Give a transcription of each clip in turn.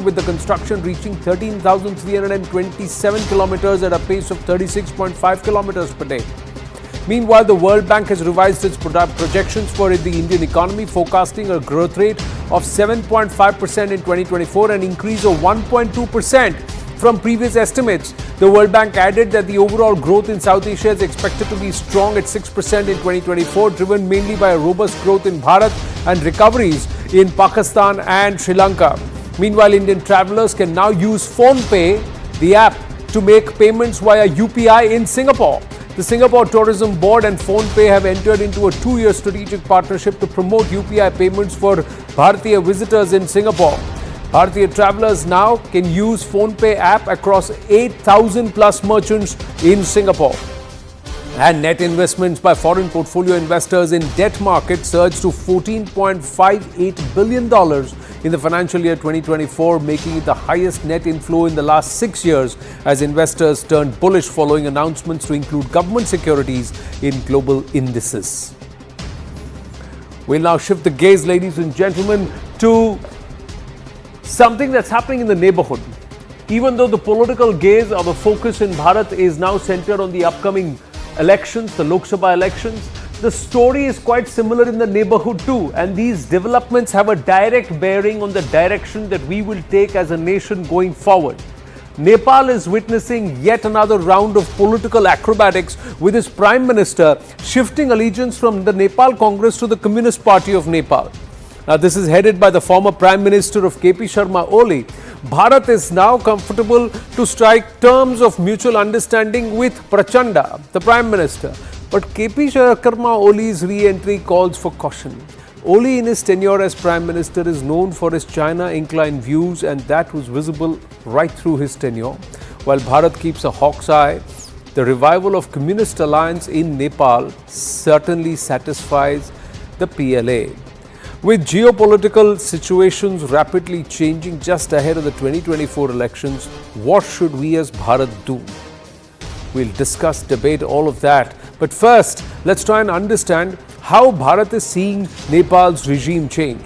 on, with the construction reaching 13,327 kilometers at a pace of 36.5 kilometers per day. Meanwhile, the World Bank has revised its projections for the Indian economy, forecasting a growth rate of 7.5% in 2024, an increase of 1.2% from previous estimates. The World Bank added that the overall growth in South Asia is expected to be strong at 6% in 2024, driven mainly by a robust growth in Bharat and recoveries in Pakistan and Sri Lanka. Meanwhile, Indian travellers can now use PhonePe, the app, to make payments via UPI in Singapore. The Singapore Tourism Board and PhonePe have entered into a 2-year strategic partnership to promote UPI payments for Bharatiya visitors in Singapore. Bharatiya travellers now can use PhonePe app across 8,000 plus merchants in Singapore. And net investments by foreign portfolio investors in debt markets surged to $14.58 billion in the financial year 2024, making it the highest net inflow in the last 6 years as investors turned bullish following announcements to include government securities in global indices. We'll now shift the gaze, ladies and gentlemen, to something that's happening in the neighborhood. Even though the political gaze or the focus in Bharat is now centered on the upcoming elections, the Lok Sabha elections, the story is quite similar in the neighborhood too. And these developments have a direct bearing on the direction that we will take as a nation going forward. Nepal is witnessing yet another round of political acrobatics, with its Prime Minister shifting allegiance from the Nepal Congress to the Communist Party of Nepal. Now, this is headed by the former Prime Minister of KP Sharma Oli. Bharat is now comfortable to strike terms of mutual understanding with Prachanda, the Prime Minister. But KP Sharma Oli's re-entry calls for caution. Oli, in his tenure as Prime Minister, is known for his China-inclined views, and that was visible right through his tenure. While Bharat keeps a hawk's eye, the revival of Communist alliance in Nepal certainly satisfies the PLA. With geopolitical situations rapidly changing just ahead of the 2024 elections, what should we as Bharat do? We'll discuss, debate all of that. But first, let's try and understand how Bharat is seeing Nepal's regime change.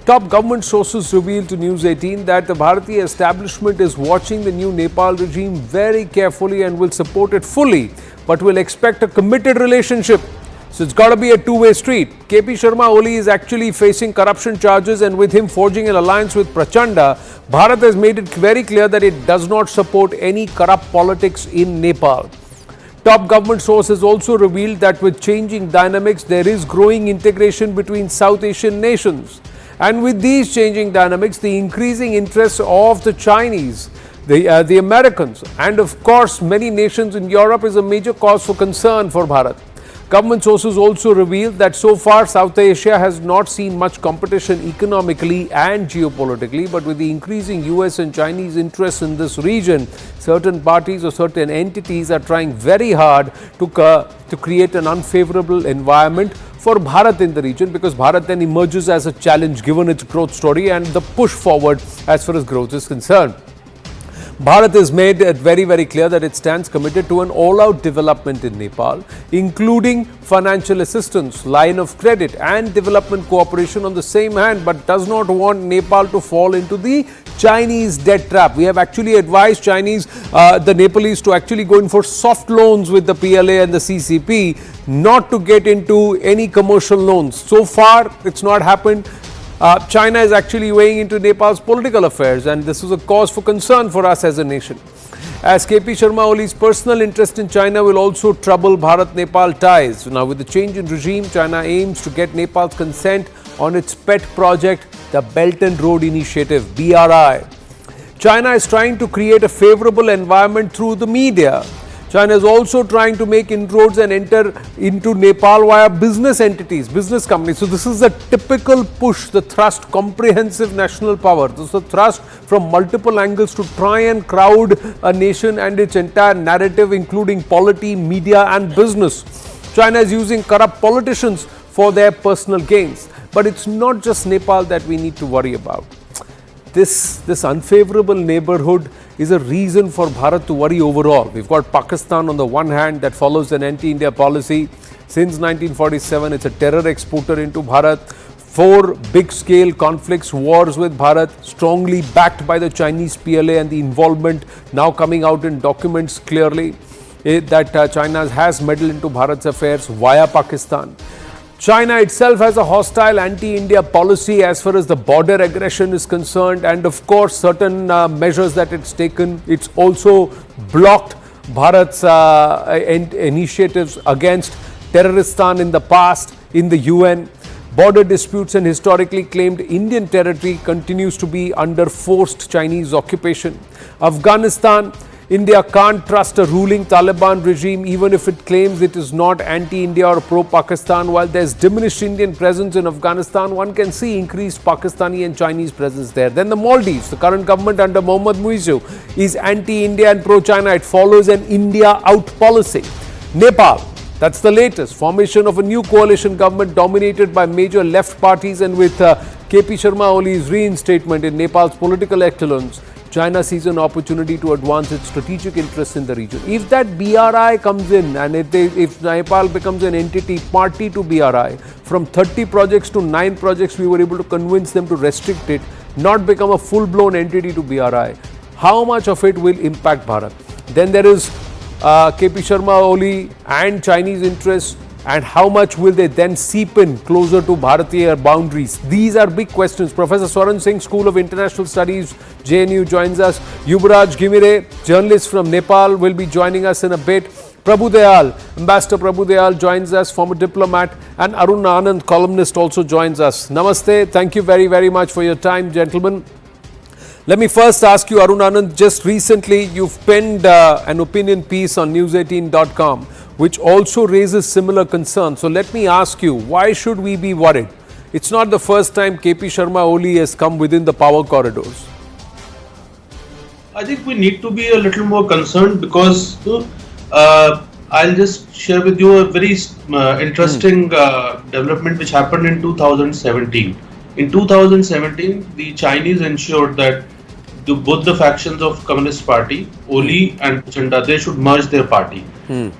Top government sources revealed to News 18 that the Bharatiya establishment is watching the new Nepal regime very carefully and will support it fully, but will expect a committed relationship. So it's got to be a two-way street. KP Sharma Oli is actually facing corruption charges, and with him forging an alliance with Prachanda, Bharat has made it very clear that it does not support any corrupt politics in Nepal. Top government sources also revealed that with changing dynamics, there is growing integration between South Asian nations. And with these changing dynamics, the increasing interest of the Chinese, the Americans, and of course many nations in Europe is a major cause for concern for Bharat. Government sources also revealed that so far South Asia has not seen much competition economically and geopolitically, but with the increasing US and Chinese interests in this region, certain parties or certain entities are trying very hard to create an unfavorable environment for Bharat in the region, because Bharat then emerges as a challenge given its growth story and the push forward as far as growth is concerned. Bharat has made it very, very clear that it stands committed to an all-out development in Nepal, including financial assistance, line of credit and development cooperation on the same hand, but does not want Nepal to fall into the Chinese debt trap. We have actually advised the Nepalese to actually go in for soft loans with the PLA and the CCP, not to get into any commercial loans. So far, it's not happened. China is actually weighing into Nepal's political affairs, and this is a cause for concern for us as a nation. As KP Sharma Oli's personal interest in China will also trouble Bharat-Nepal ties. Now, with the change in regime, China aims to get Nepal's consent on its pet project, the Belt and Road Initiative, BRI. China is trying to create a favorable environment through the media. China is also trying to make inroads and enter into Nepal via business entities, business companies. So this is a typical push, the thrust, comprehensive national power. This is a thrust from multiple angles to try and crowd a nation and its entire narrative, including polity, media and business. China is using corrupt politicians for their personal gains. But it's not just Nepal that we need to worry about. This unfavorable neighborhood is a reason for Bharat to worry overall. We've got Pakistan on the one hand that follows an anti-India policy. Since 1947, it's a terror exporter into Bharat. 4 big-scale conflicts, wars with Bharat, strongly backed by the Chinese PLA, and the involvement now coming out in documents clearly that China has meddled into Bharat's affairs via Pakistan. China itself has a hostile anti-India policy as far as the border aggression is concerned, and of course certain measures that it's taken. It's also blocked Bharat's initiatives against Terroristan in the past in the UN. Border disputes and historically claimed Indian territory continues to be under forced Chinese occupation. Afghanistan, India can't trust a ruling Taliban regime even if it claims it is not anti-India or pro-Pakistan. While there's diminished Indian presence in Afghanistan, one can see increased Pakistani and Chinese presence there. Then the Maldives, the current government under Mohamed Muizzu is anti-India and pro-China. It follows an India out policy. Nepal, that's the latest. Formation of a new coalition government dominated by major left parties, and with KP Sharma Oli's reinstatement in Nepal's political echelons, China sees an opportunity to advance its strategic interests in the region. If that BRI comes in, and if Nepal becomes an entity party to BRI, from 30 projects to 9 projects, we were able to convince them to restrict it, not become a full-blown entity to BRI. How much of it will impact Bharat? Then there is KP Sharma Oli and Chinese interests, and how much will they then seep in closer to Bharatiya boundaries? These are big questions. Professor Swaran Singh, School of International Studies, JNU, joins us. Yuvraj Gimire, journalist from Nepal, will be joining us in a bit. Prabhu Dayal, Ambassador Prabhu Dayal joins us, former diplomat, and Arun Anand, columnist, also joins us. Namaste. Thank you very, very much for your time, gentlemen. Let me first ask you, Arun Anand, just recently you've penned an opinion piece on news18.com, which also raises similar concerns. So let me ask you, why should we be worried? It's not the first time KP Sharma Oli has come within the power corridors. I think we need to be a little more concerned because I'll just share with you a very interesting development which happened in 2017. In 2017, the Chinese ensured that both the factions of Communist Party, Oli and Chanda, they should merge their party.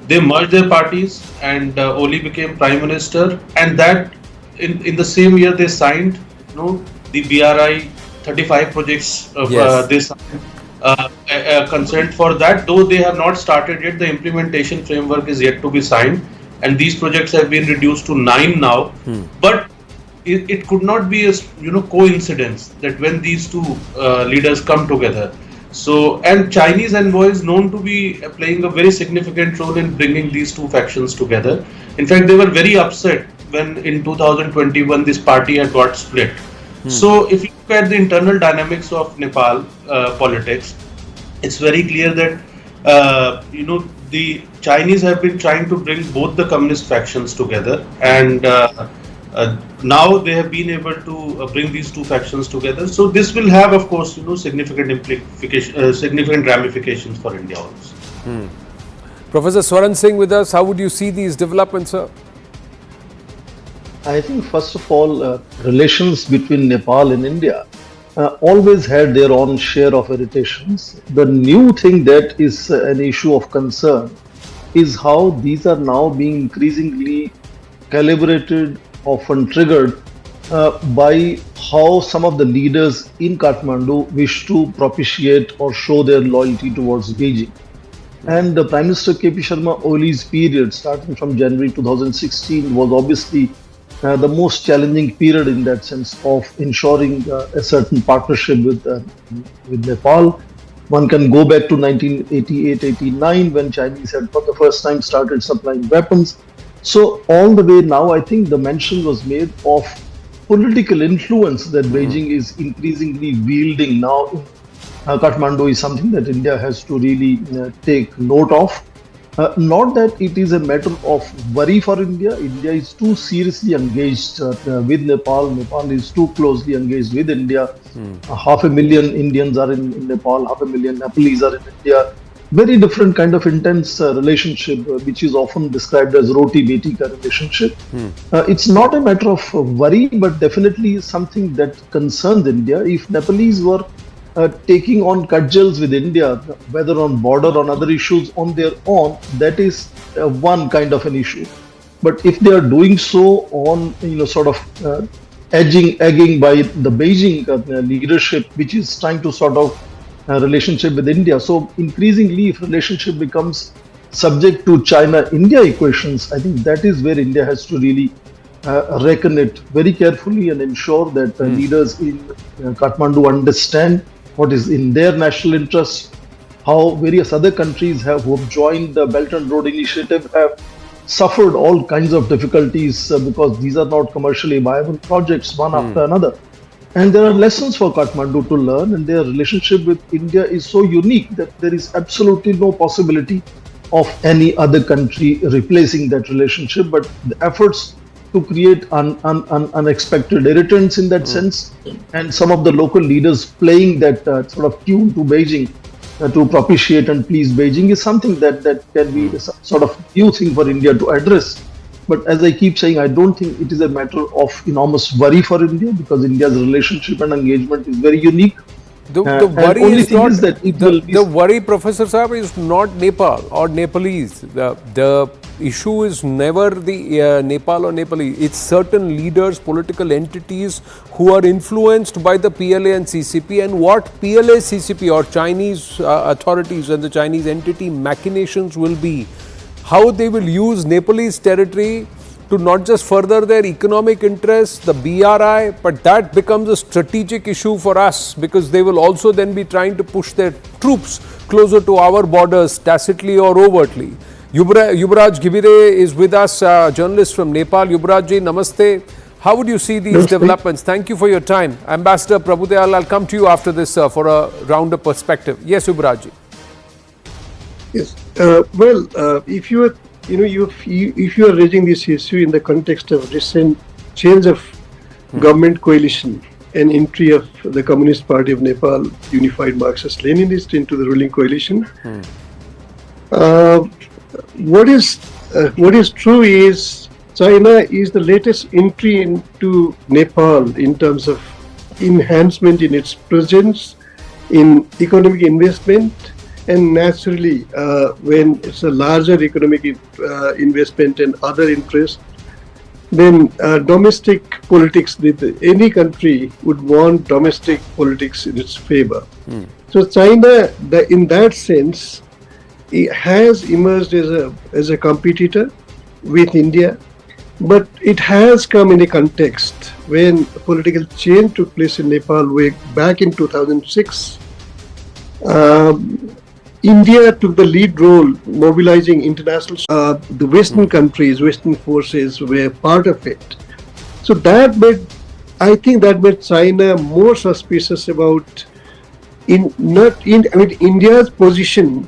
They merged their parties, and Oli became Prime Minister, and that in the same year they signed the BRI 35 projects of they signed consent for that, though they have not started yet. The implementation framework is yet to be signed, and these projects have been reduced to 9 now. But it could not be a coincidence that when these two leaders come together. So, and Chinese envoy is known to be playing a very significant role in bringing these two factions together. In fact, they were very upset when in 2021 this party had got split. So, if you look at the internal dynamics of Nepal politics, it's very clear that the Chinese have been trying to bring both the communist factions together, and now they have been able to bring these two factions together. So this will have, of course, significant ramifications for India also. Professor Swaran Singh with us. How would you see these developments, sir? I think first of all, relations between Nepal and India always had their own share of irritations. The new thing that is an issue of concern is how these are now being increasingly calibrated, often triggered by how some of the leaders in Kathmandu wish to propitiate or show their loyalty towards Beijing. And the Prime Minister KP Sharma Oli's period, starting from January 2016, was obviously the most challenging period in that sense of ensuring a certain partnership with Nepal. One can go back to 1988-89 when Chinese had for the first time started supplying weapons. So all the way now, I think the mention was made of political influence that Beijing is increasingly wielding now in Kathmandu is something that India has to really take note of. Not that it is a matter of worry for India. India is too seriously engaged with Nepal. Nepal is too closely engaged with India. 500,000 Indians are in Nepal, 500,000 Nepalese are in India. Very different kind of intense relationship, which is often described as roti-beti ka relationship. It's not a matter of worry, but definitely something that concerns India. If Nepalese were taking on cudgels with India, whether on border or on other issues on their own, that is one kind of an issue. But if they are doing so on, egging by the Beijing leadership, which is trying to sort of relationship with India. So increasingly, if relationship becomes subject to China-India equations, I think that is where India has to really reckon it very carefully and ensure that leaders in Kathmandu understand what is in their national interest, how various other countries who have joined the Belt and Road Initiative have suffered all kinds of difficulties because these are not commercially viable projects, one after another. And there are lessons for Kathmandu to learn, and their relationship with India is so unique that there is absolutely no possibility of any other country replacing that relationship. But the efforts to create unexpected irritants in that sense, and some of the local leaders playing that sort of tune to Beijing to propitiate and please Beijing is something that can be a sort of new thing for India to address. But as I keep saying, I don't think it is a matter of enormous worry for India, because India's relationship and engagement is very unique. The worry is not, the worry, Professor Saab, is not Nepal or Nepalese. The issue is never the Nepal or Nepalese. It's certain leaders, political entities who are influenced by the PLA and CCP, and what PLA, CCP or Chinese authorities and the Chinese entity machinations will be. How they will use Nepalese territory to not just further their economic interests, the BRI, but that becomes a strategic issue for us, because they will also then be trying to push their troops closer to our borders, tacitly or overtly. Yuvraj Givire is with us, journalist from Nepal. Yuvraj ji, namaste. How would you see these developments? Thank you for your time. Ambassador Prabhudeval, I'll come to you after this for a rounder perspective. Yes, Yuvraj ji. Yes. If you are, if you are raising this issue in the context of recent change of government coalition and entry of the Communist Party of Nepal, Unified Marxist-Leninist, into the ruling coalition, what is true is China is the latest entry into Nepal in terms of enhancement in its presence, in economic investment. And naturally, when it's a larger economic investment and other interests, then domestic politics, any country would want domestic politics in its favor. So China, in that sense, it has emerged as a competitor with India, but it has come in a context when political change took place in Nepal way back in 2006. India took the lead role mobilizing international, the Western countries, Western forces were part of it. So I think that made China more suspicious about, India's position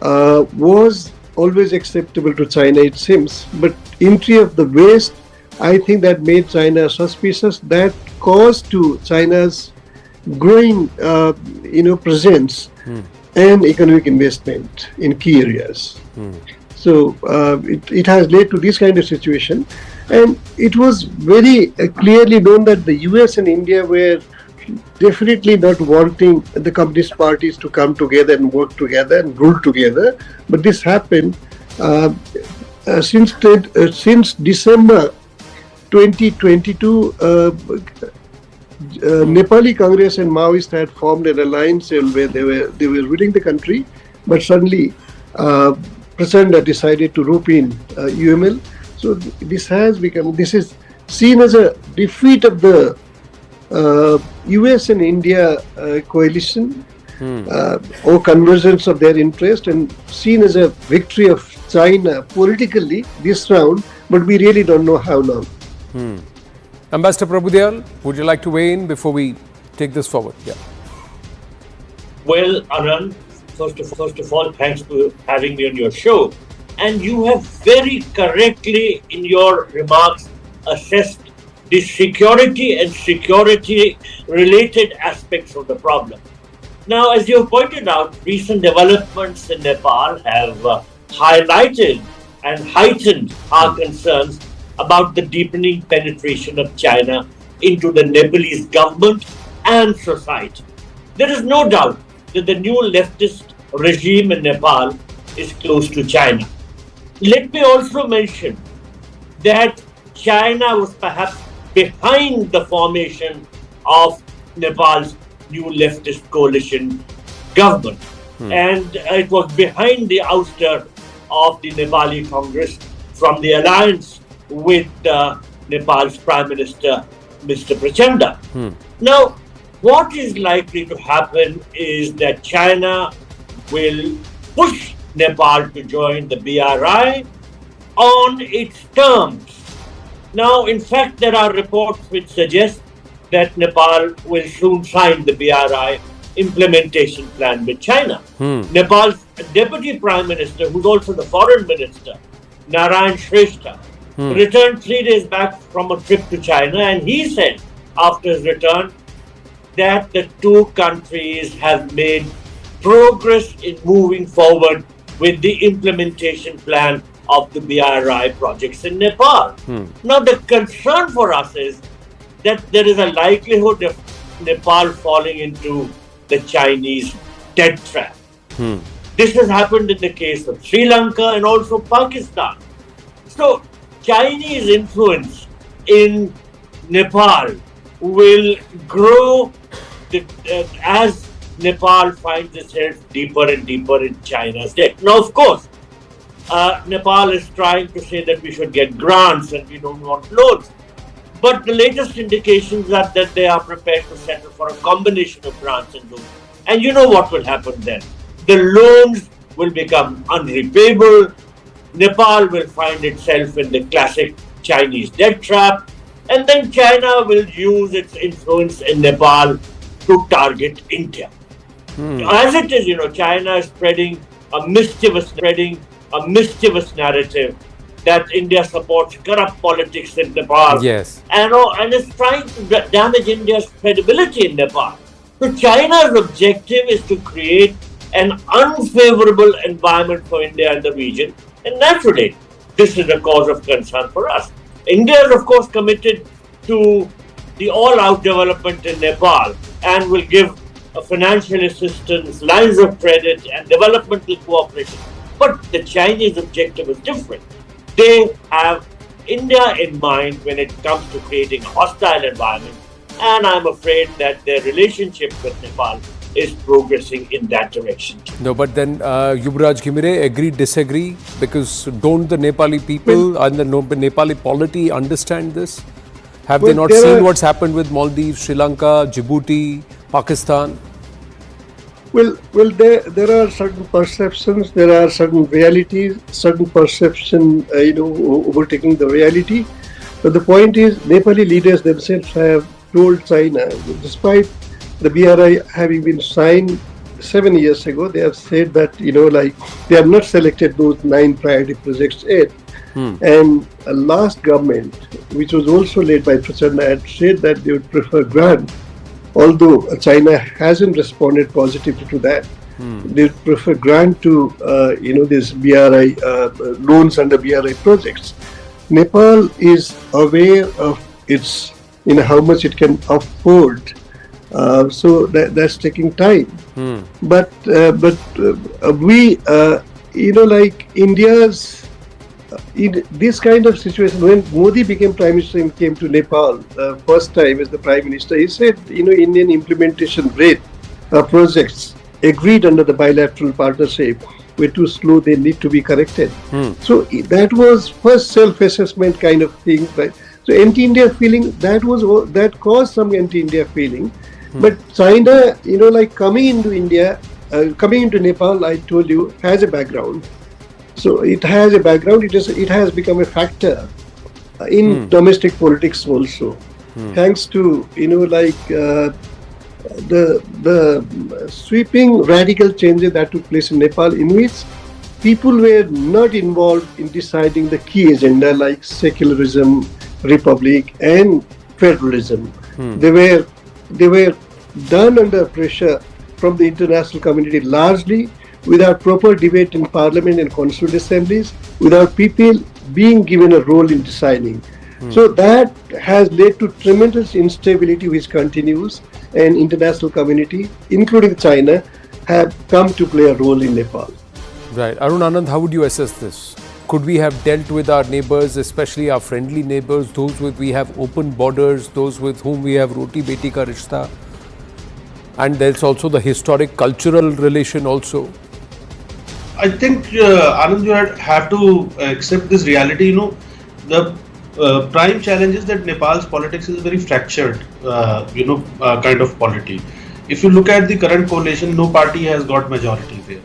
was always acceptable to China, it seems, but entry of the West, I think that made China suspicious. That caused to China's growing, presence and economic investment in key areas. So it has led to this kind of situation, and it was very clearly known that the US and India were definitely not wanting the communist parties to come together and work together and rule together, but this happened since December 2022. Nepali Congress and Maoists had formed an alliance where they were ruling the country, but suddenly President decided to rope in UML. So this is seen as a defeat of the US and India coalition or convergence of their interest, and seen as a victory of China politically this round, but we really don't know how long. Ambassador Prabhudeval, would you like to weigh in before we take this forward? Yeah. Well, Anand, first of all, thanks for having me on your show. And you have very correctly, in your remarks, assessed the security and security-related aspects of the problem. Now, as you have pointed out, recent developments in Nepal have highlighted and heightened our concerns about the deepening penetration of China into the Nepalese government and society. There is no doubt that the new leftist regime in Nepal is close to China. Let me also mention that China was perhaps behind the formation of Nepal's new leftist coalition government. And it was behind the ouster of the Nepali Congress from the alliance with Nepal's Prime Minister, Mr. Prachanda. Now, what is likely to happen is that China will push Nepal to join the BRI on its terms. Now, in fact, there are reports which suggest that Nepal will soon sign the BRI implementation plan with China. Nepal's Deputy Prime Minister, who's also the Foreign Minister, Narayan Shrestha, returned 3 days back from a trip to China, and he said after his return that the two countries have made progress in moving forward with the implementation plan of the BRI projects in Nepal. Now, the concern for us is that there is a likelihood of Nepal falling into the Chinese debt trap. This has happened in the case of Sri Lanka and also Pakistan. So, Chinese influence in Nepal will grow as Nepal finds itself deeper and deeper in China's debt. Now, of course, Nepal is trying to say that we should get grants and we don't want loans. But the latest indications are that they are prepared to settle for a combination of grants and loans. And you know what will happen then? The loans will become unrepayable. Nepal will find itself in the classic Chinese debt trap. And then China will use its influence in Nepal to target India. As it is, China is spreading a mischievous narrative that India supports corrupt politics in Nepal. Yes. And is trying to damage India's credibility in Nepal. So China's objective is to create an unfavorable environment for India and the region. And naturally, this is a cause of concern for us. India is, of course, committed to the all-out development in Nepal and will give financial assistance, lines of credit, and developmental cooperation. But the Chinese objective is different. They have India in mind when it comes to creating a hostile environment, and I'm afraid that their relationship with Nepal is progressing in that direction. No, but then Yuvraj Ghimire, agree, disagree? Because don't the Nepali people and the Nepali polity understand this? Have they not seen what's happened with Maldives, Sri Lanka, Djibouti, Pakistan? Well, there are certain perceptions, there are certain realities, certain perception, overtaking the reality. But the point is, Nepali leaders themselves have told China, despite the BRI having been signed 7 years ago, they have said that, they have not selected those 9 priority projects yet. And a last government, which was also led by Prachanda, had said that they would prefer grant. Although China hasn't responded positively to that, they would prefer grant to, this BRI loans under BRI projects. Nepal is aware of its, how much it can afford. So that's taking time. But we, India's, in this kind of situation, when Modi became Prime Minister and came to Nepal first time as the Prime Minister, he said, Indian implementation rate projects agreed under the bilateral partnership were too slow, they need to be corrected. So that was first self-assessment kind of thing. Right? So anti-India feeling, that caused some anti-India feeling. But China, coming into Nepal, I told you, has a background. So it has a background, it has become a factor in domestic politics also. Thanks to, the sweeping radical changes that took place in Nepal, in which people were not involved in deciding the key agenda like secularism, republic and federalism. They were done under pressure from the international community largely without proper debate in parliament and constituent assemblies, without people being given a role in deciding. So that has led to tremendous instability which continues, and international community, including China, have come to play a role in Nepal. Right. Arun Anand, how would you assess this? could we have dealt with our neighbors, especially our friendly neighbors, those with we have open borders, those with whom we have roti beti ka rishta? And there's also the historic cultural relation also. I think, Anand, you have to accept this reality. The prime challenge is that Nepal's politics is very fractured, kind of polity. If you look at the current coalition, no party has got majority there.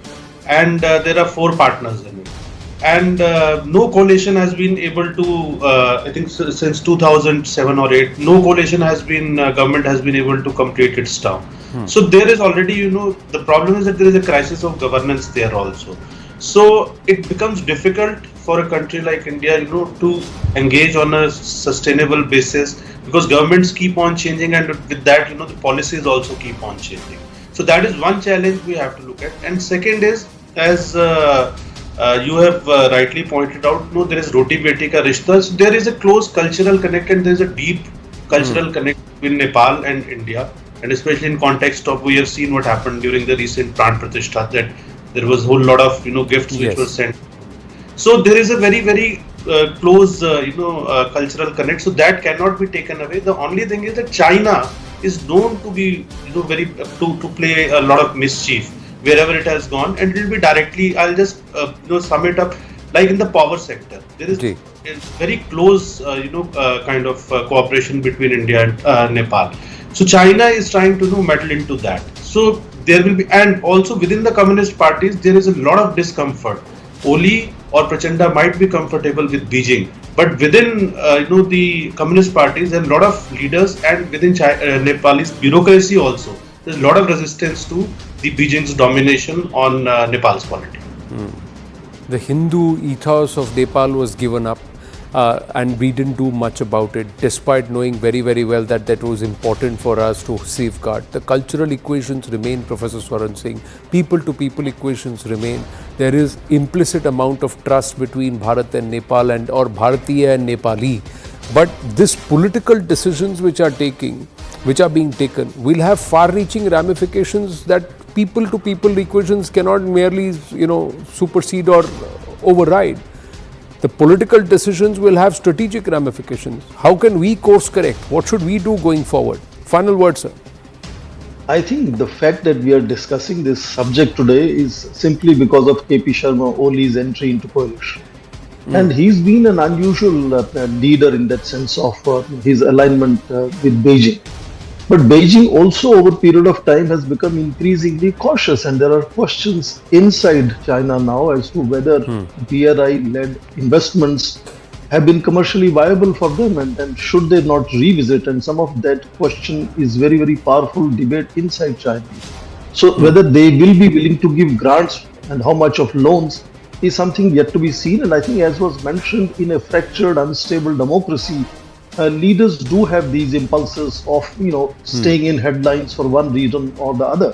And there are 4 partners in it. And no coalition has been able to, I think since 2007 or 8, no coalition has been, government has been able to complete its term. So there is already, the problem is that there is a crisis of governance there also. So it becomes difficult for a country like India, to engage on a sustainable basis, because governments keep on changing, and with that, the policies also keep on changing. So that is one challenge we have to look at. And second is, as you have rightly pointed out, there is roti beti ka rishta. So there is a close cultural connect, and there is a deep cultural connect between Nepal and India. And especially in context of, we have seen what happened during the recent Pran Pratishtha, that there was a whole lot of gifts which were sent. So there is a very, very close cultural connect. So that cannot be taken away. The only thing is that China is known to be very to play a lot of mischief wherever it has gone, and it will be directly. I'll just sum it up, like in the power sector. There is a very close kind of cooperation between India and Nepal. So China is trying to meddle into that. So there will be, and also within the communist parties, there is a lot of discomfort. Oli or Prachanda might be comfortable with Beijing, but within the communist parties, there are a lot of leaders, and within Nepalese bureaucracy also, there's a lot of resistance to the Beijing's domination on Nepal's polity. The Hindu ethos of Nepal was given up. And we didn't do much about it, despite knowing very, very well that that was important for us to safeguard. The cultural equations remain, Professor Swaran Singh. People-to-people equations remain. There is implicit amount of trust between Bharat and Nepal, or Bharatiya and Nepali. But these political decisions which are being taken, will have far-reaching ramifications that people-to-people equations cannot merely, supersede or override. The political decisions will have strategic ramifications. How can we course correct? What should we do going forward? Final word, sir. I think the fact that we are discussing this subject today is simply because of KP Sharma Oli's entry into coalition. And he's been an unusual leader in that sense of his alignment with Beijing. But Beijing also over a period of time has become increasingly cautious, and there are questions inside China now as to whether BRI-led investments have been commercially viable for them, and should they not revisit. And some of that question is very, very powerful debate inside China. So whether they will be willing to give grants and how much of loans is something yet to be seen. And I think, as was mentioned, in a fractured, unstable democracy, leaders do have these impulses of staying in headlines for one reason or the other.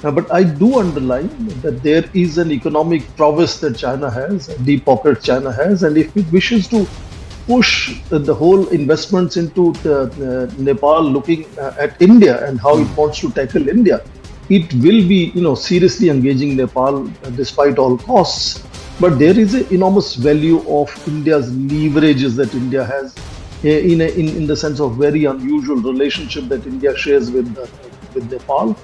But I do underline that there is an economic prowess that China has, a deep pocket China has, and if it wishes to push the whole investments into Nepal, looking at India and how it wants to tackle India, it will be seriously engaging Nepal despite all costs. But there is an enormous value of India's leverages that India has in the sense of very unusual relationship that India shares with Nepal.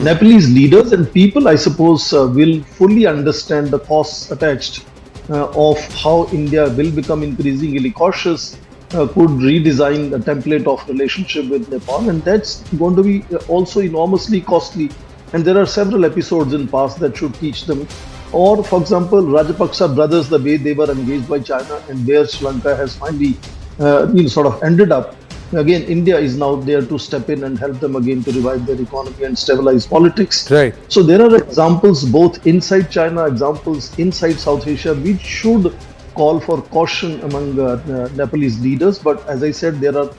Nepalese leaders and people, I suppose, will fully understand the costs attached of how India will become increasingly cautious, could redesign the template of relationship with Nepal, and that's going to be also enormously costly. And there are several episodes in past that should teach them. Or, for example, Rajapaksa brothers, the way they were engaged by China and where Sri Lanka has finally sort of ended up. Again, India is now there to step in and help them again to revive their economy and stabilize politics. Right. So there are examples both inside China, examples inside South Asia, which should call for caution among Nepalese leaders. But as I said, there are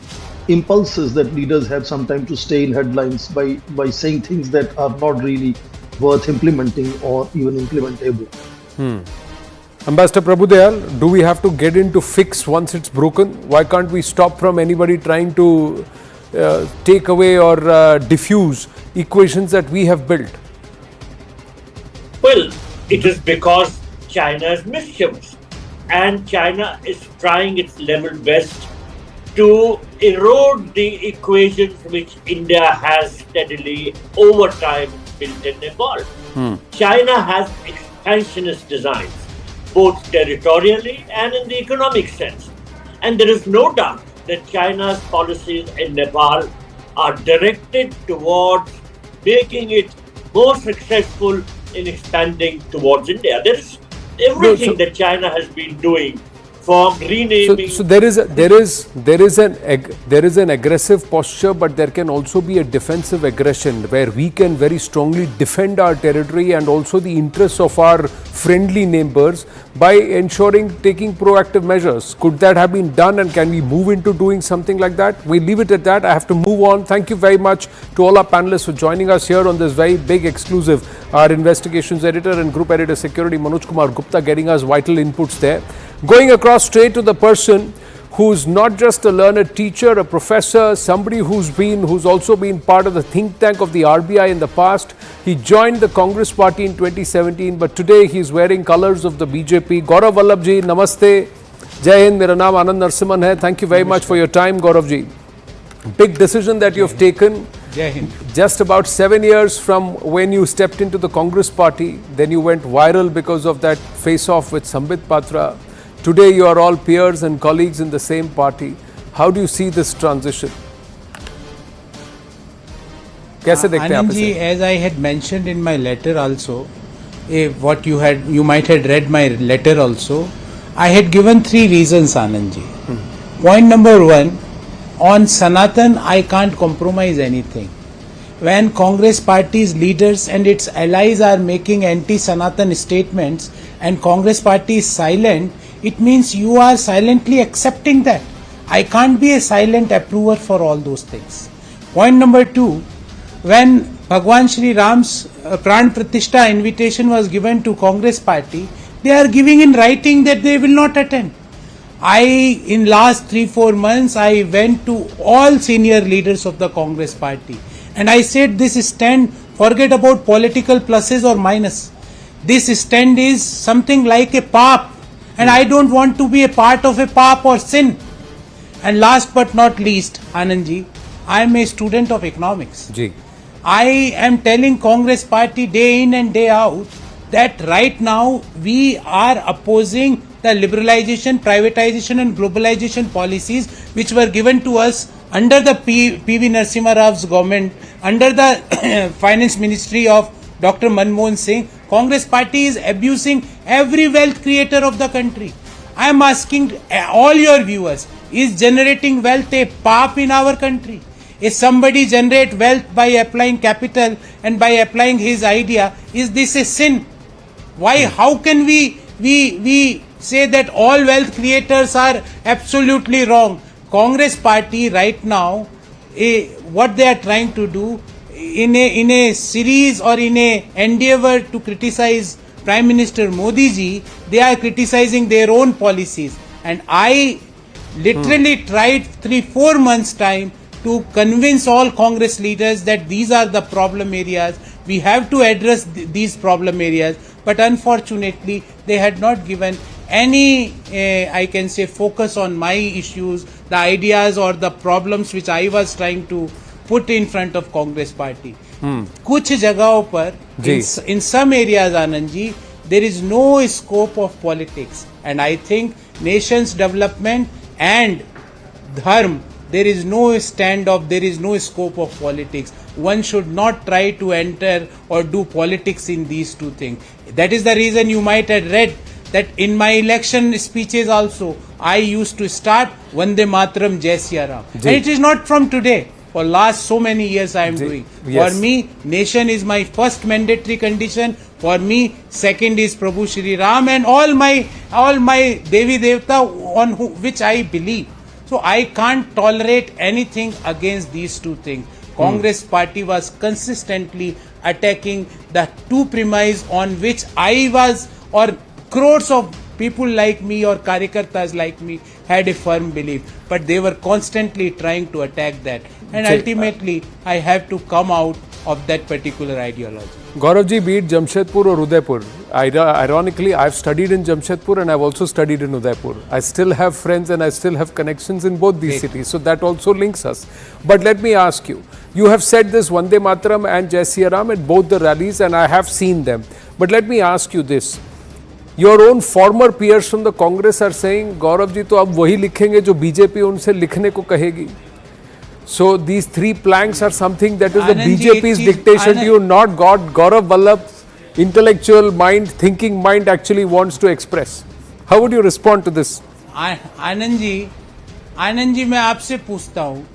impulses that leaders have sometimes to stay in headlines by saying things that are not really worth implementing or even implementable. Ambassador Prabhudayal, do we have to get into fix once it's broken? Why can't we stop from anybody trying to take away or diffuse equations that we have built? Well, it is because China is mischievous. and China is trying its level best to erode the equations which India has steadily over time built in Nepal. China has expansionist designs, both territorially and in the economic sense. And there is no doubt that China's policies in Nepal are directed towards making it more successful in expanding towards India. There is everything that China has been doing, from renaming. So there is an aggressive posture, but there can also be a defensive aggression where we can very strongly defend our territory and also the interests of our friendly neighbors by ensuring taking proactive measures. Could that have been done, and can we move into doing something like that? We leave it at that. I have to move on. Thank you very much to all our panelists for joining us here on this very big exclusive. Our investigations editor and group editor security Manoj Kumar Gupta getting us vital inputs there. Going across straight to the person who's not just a learned teacher, a professor, somebody who's also been part of the think tank of the RBI in the past. He joined the Congress party in 2017, but today he's wearing colors of the BJP. Gourav Vallabh ji, namaste. Jai Hind, mera naam Anand Narsimhan hai. Thank you very much for your time, Gourav ji. Big decision that you've taken. Just about 7 years from when you stepped into the Congress party, then you went viral because of that face-off with Sambit Patra. Today you are all peers and colleagues in the same party. How do you see this transition? कैसे देखते हैं आप Anand ji, इसे? as I had mentioned in my letter also, what you might have read my letter also, I had given 3 reasons, Anand ji. Point number 1, on Sanatan I can't compromise anything. When Congress party's leaders and its allies are making anti-Sanatan statements and Congress party is silent, it means you are silently accepting that. I can't be a silent approver for all those things. Point number 2, when Bhagwan Shri Ram's Pran Pratishtha invitation was given to Congress party, they are giving in writing that they will not attend. In last 3-4 months, I went to all senior leaders of the Congress party and I said this stand, forget about political pluses or minus. This stand is something like a paap, and I don't want to be a part of a paap or sin. And last but not least, Anand ji, I am a student of economics. Ji. I am telling Congress party day in and day out that right now we are opposing the liberalization, privatization and globalization policies which were given to us under the P.V. Narasimha Rao's government, under the finance ministry of Dr. Manmohan Singh. Congress party is abusing every wealth creator of the country. I am asking all your viewers, is generating wealth a paap in our country? If somebody generate wealth by applying capital and by applying his idea, is this a sin? Why? How can we say that all wealth creators are absolutely wrong? Congress party right now, what they are trying to do in a series or in a endeavor to criticize Prime Minister Modi ji, they are criticizing their own policies. And I literally tried 3-4 months time to convince all Congress leaders that these are the problem areas. We have to address these problem areas. But unfortunately, they had not given any, I can say, focus on my issues, the ideas or the problems which I was trying to put in front of Congress party. कुछ जगहों पर, in some areas, Anand ji, there is no scope of politics. And I think nation's development and dharm, there is no standoff, there is no scope of politics. One should not try to enter or do politics in these two things. That is the reason you might have read that in my election speeches also, I used to start Vande Mataram Jai Siya Ram. And it is not from today. For last so many years I am doing. Yes. For me, nation is my first mandatory condition. For me, second is Prabhu Shri Ram and all my Devi Devta on which I believe. So I can't tolerate anything against these two things. Congress party was consistently attacking the two premise on which I was, or crores of people like me or Karyakartas like me had a firm belief. But they were constantly trying to attack that. And ultimately, I have to come out of that particular ideology. Gaurav ji, beat Jamshedpur और Udaipur, Ironically, I've studied in Jamshedpur and I've also studied in Udaipur. I still have friends and I still have connections in both these cities. So that also links us. But let me ask you, you have said this Vande Mataram and Jai Siya Ram at both the rallies and I have seen them. But let me ask you this. Your own former peers from the Congress are saying, Gaurav ji to ab wahi likhenge jo BJP unse likhne ko kahegi. So these three planks are something that is the BJP's dictation to you, not God. Gourav Vallabh's intellectual mind, thinking mind actually wants to express. How would you respond to this? Anand ji मैं आपसे पूछता हूँ.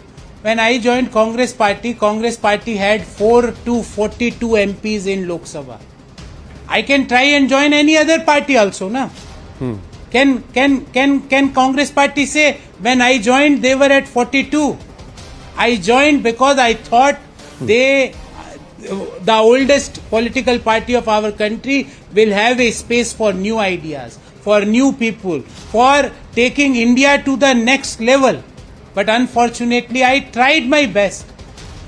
When I joined Congress Party had 4 to 42 MPs in Lok Sabha. I can try and join any other party also, na? Can Congress Party say when I joined they were at 42? I joined because I thought the oldest political party of our country will have a space for new ideas, for new people, for taking India to the next level. But unfortunately, I tried my best.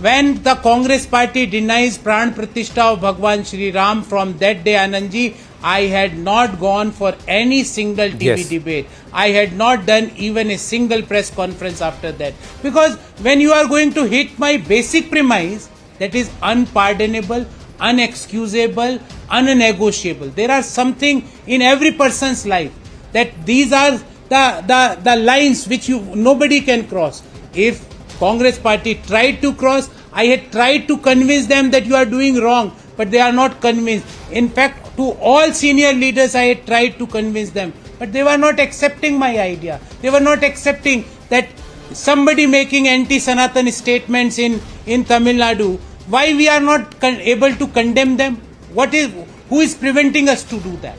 When the Congress Party denies Pran Pratishtha of Bhagwan Shri Ram, from that day, Anandji, I had not gone for any single TV debate. I had not done even a single press conference after that. Because when you are going to hit my basic premise, that is unpardonable, unexcusable, unnegotiable. There are something in every person's life that these are the lines which nobody can cross. If Congress Party tried to cross, I had tried to convince them that you are doing wrong, but they are not convinced. In fact, to all senior leaders, I had tried to convince them, but they were not accepting my idea. They were not accepting that somebody making anti-Sanatan statements in Tamil Nadu, why we are not able to condemn them? Who is preventing us to do that?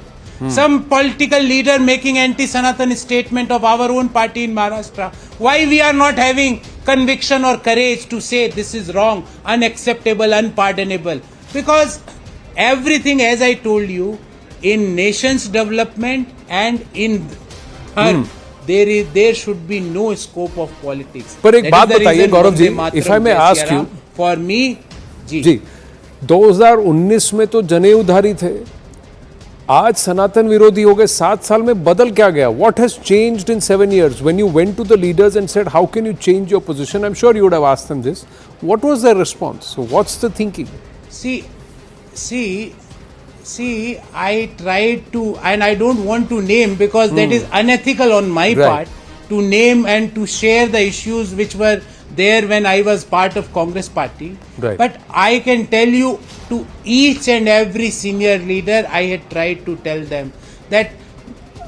Some political leader making anti-Sanatan statement of our own party in Maharashtra, why we are not having conviction or courage to say this is wrong, unacceptable, unpardonable? Because everything, as I told you, in nation's development and in there should be no scope of politics. पर एक बात बताइए Gaurav ji, if I may ask you, for me, जी 2019 में तो जनेऊधारी थे, आज सनातन विरोधी हो गए. 7 साल में बदल क्या गया? What has changed in 7 years? When you went to the leaders and said, how can you change your position? I'm sure you would have asked them this. What was their response? So what's the thinking? See, I tried to, and I don't want to name because that is unethical on my part to name and to share the issues which were there when I was part of Congress Party. Right. But I can tell you, to each and every senior leader, I had tried to tell them that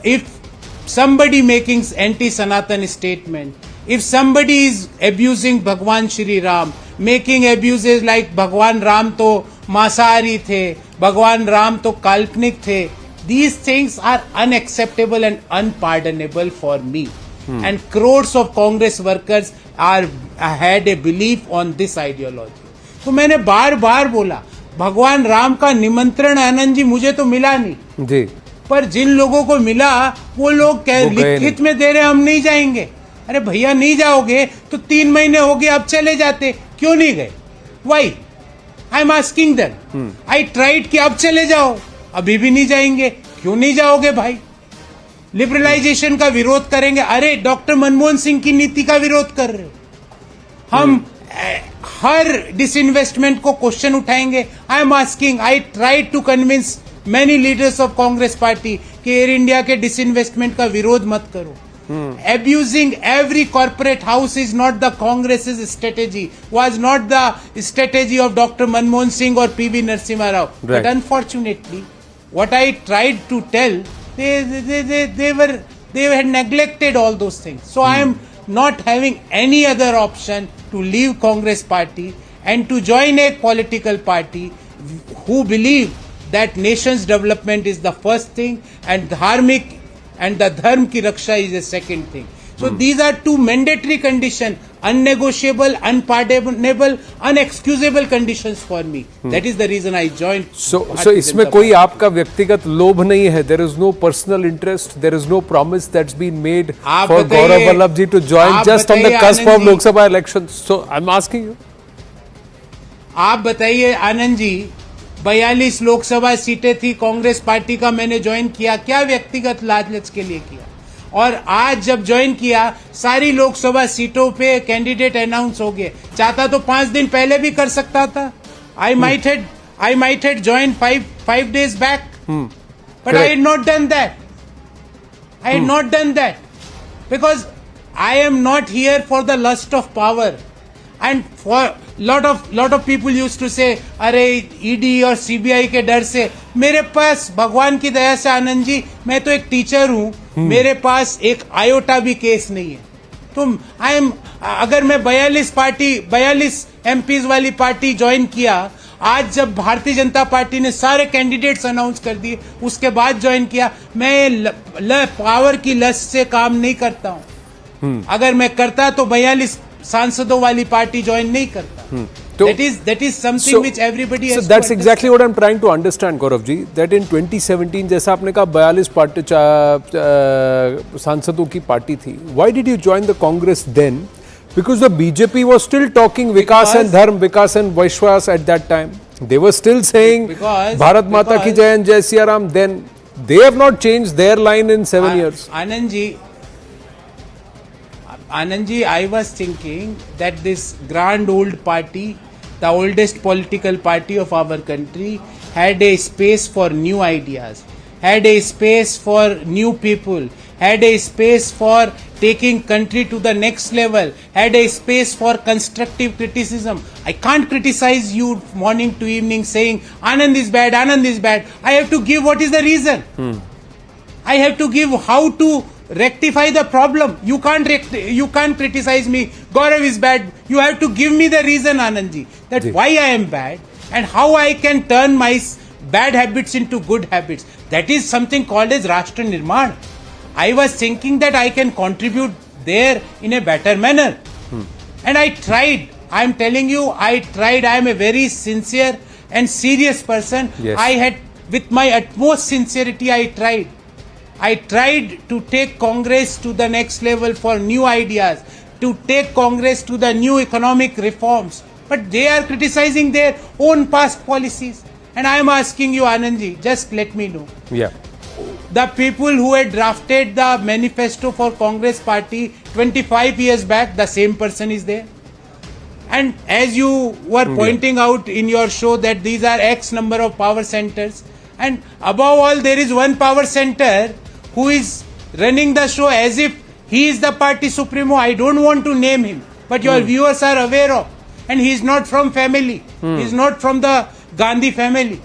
if somebody making anti-Sanatan statement, if somebody is abusing Bhagwan Shri Ram, making abuses like Bhagwan Ram to Masari the, Bhagwan Ram to Kalpnik the, these things are unacceptable and unpardonable for me. And crores of Congress workers had a belief on this ideology. तो मैंने बार बार बोला, भगवान राम का निमंत्रण आनंद जी मुझे तो मिला नहीं जी, पर जिन लोगों को मिला वो लोग लिखित में दे रहे हम नहीं जाएंगे. अरे भैया नहीं जाओगे तो 3 महीने हो गए, अब चले जाते, क्यों नहीं गए? Why? I am asking them. I tried कि अब चले जाओ, अभी भी नहीं जाएंगे, क्यों नहीं जाओगे भाई? लिबरलाइजेशन का विरोध करेंगे. अरे डॉक्टर मनमोहन सिंह की नीति का विरोध कर रहे हो. हम हर डिसइन्वेस्टमेंट को क्वेश्चन उठाएंगे. I am asking, I tried to convince many leaders of Congress party कि एयर इंडिया के डिसइन्वेस्टमेंट का विरोध मत करो. Abusing every corporate house is not the Congress's strategy, was not the strategy of Dr. Manmohan Singh or P.V. Narasimha Rao. But unfortunately, what I tried to tell, they had neglected all those things. So I am not having any other option to leave Congress Party and to join a political party who believe that nation's development is the first thing and dharmic and the dharm ki raksha is the second thing. So these are two mandatory conditions, unnegotiable, unpardonable, unexcusable conditions for me. That is the reason I joined. So इसमें कोई आपका व्यक्तिगत लोभ नहीं है. There is no personal interest. There is no promise that's been made for Gourav Vallabh ji to join just on the cusp of Lok Sabha elections. So I'm asking you. आप बताइए आनंद जी, 42 लोकसभा सीटें थी कांग्रेस पार्टी का, मैंने join किया, क्या व्यक्तिगत लालच के लिए किया। और आज जब ज्वाइन किया सारी लोकसभा सीटों पे कैंडिडेट अनाउंस हो गए। चाहता तो 5 दिन पहले भी कर सकता था। I might had joined five days back, but I had not done that. I had not done that because I am not here for the lust of power. And for lot of people used to say, अरे ED और CBI के डर से। मेरे पास भगवान की दया से आनंद जी, मैं तो एक टीचर हूँ, मेरे पास एक आयोटा भी केस नहीं है। तुम अगर मैं 42 एमपीज वाली पार्टी ज्वाइन किया, आज जब भारतीय जनता पार्टी ने सारे कैंडिडेट्स अनाउंस कर दिए उसके बाद ज्वाइन किया, मैं पावर की लस्ट से काम नहीं करता हूं। अगर मैं करता तो 42 सांसदों वाली पार्टी ज्वाइन नहीं करता। That is something which everybody has to understand. That's exactly what I'm trying to understand, Gaurav ji. That in 2017, जैसा आपने कहा 42 सांसदों की पार्टी थी. Why did you join the Congress then? Because the BJP was still talking Vikas and Dharm, Vikas and Vaishwas at that time. They were still saying Bharat Mata ki Jai and Jai Siya Ram. Then they have not changed their line in 7 years. Anand ji, I was thinking that this grand old party, the oldest political party of our country, had a space for new ideas, had a space for new people, had a space for taking country to the next level, had a space for constructive criticism. I can't criticize you morning to evening saying Anand is bad, Anand is bad. I have to give what is the reason. I have to give how to rectify the problem. You can't criticize me, Gaurav is bad. You have to give me the reason, Anandji, that why I am bad and how I can turn my bad habits into good habits. That is something called as Rashtra Nirman. I was thinking that I can contribute there in a better manner. And I tried. I am telling you, I tried. I am a very sincere and serious person. Yes. I had, with my utmost sincerity, I tried. I tried to take Congress to the next level for new ideas, to take Congress to the new economic reforms. But they are criticizing their own past policies. And I am asking you, Anandji, just let me know. Yeah. The people who had drafted the manifesto for Congress party 25 years back, the same person is there. And as you were pointing out in your show that these are X number of power centers, and above all there is one power center who is running the show as if he is the party supremo. I don't want to name him, but your viewers are aware of. And he is not from family. He is not from the Gandhi family.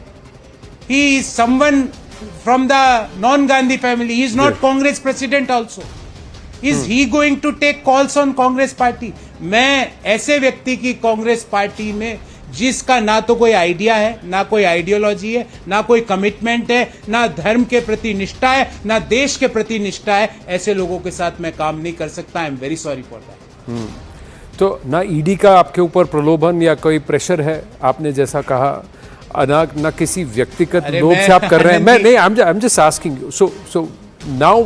He is someone from the non-Gandhi family. He is not Congress president also. Is he going to take calls on Congress party? मैं ऐसे व्यक्ति की Congress party में जिसका ना तो कोई idea है, ना कोई आइडियोलॉजी है, ना कोई कमिटमेंट है, ना धर्म के प्रति निष्ठा है, ना देश के प्रति निष्ठा है, ऐसे लोगों के साथ मैं काम नहीं कर सकता। I am very sorry for that. तो ना ईडी का आपके ऊपर प्रलोभन या कोई प्रेशर है, आपने जैसा कहा, ना किसी व्यक्तिगत लोभ से आप कर रहे हैं। मैं नहीं, I am just asking you. So now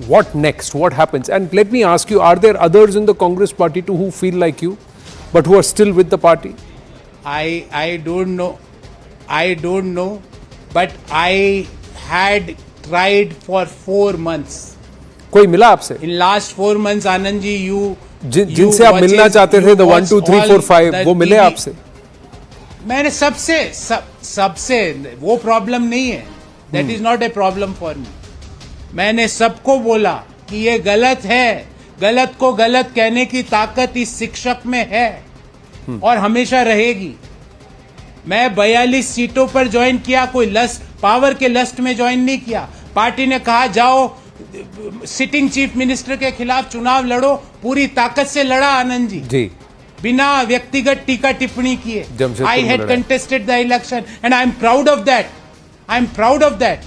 what next, what happens? And let me ask you, are there others in the Congress party too who feel like you but who are still with the party? I don't know, but I had tried for 4 months. कोई मिला आपसे? In last 4 months, Anand ji, जिनसे आप मिलना चाहते थे, the 1 2 3 4 5, वो मिले आपसे? मैंने सबसे वो प्रॉब्लम नहीं है। That is not a problem for me. मैंने सबको बोला कि ये गलत है, गलत को गलत कहने की ताकत इस शिक्षक में है और हमेशा रहेगी। मैं 42 सीटों पर ज्वाइन किया, कोई लस्ट, पावर के लस्ट में ज्वाइन नहीं किया। पार्टी ने कहा जाओ सिटिंग चीफ मिनिस्टर के खिलाफ चुनाव लड़ो, पूरी ताकत से लड़ा आनंद जी, बिना व्यक्तिगत टीका टिप्पणी किए। I had contested the election and I am proud of that. I am proud of that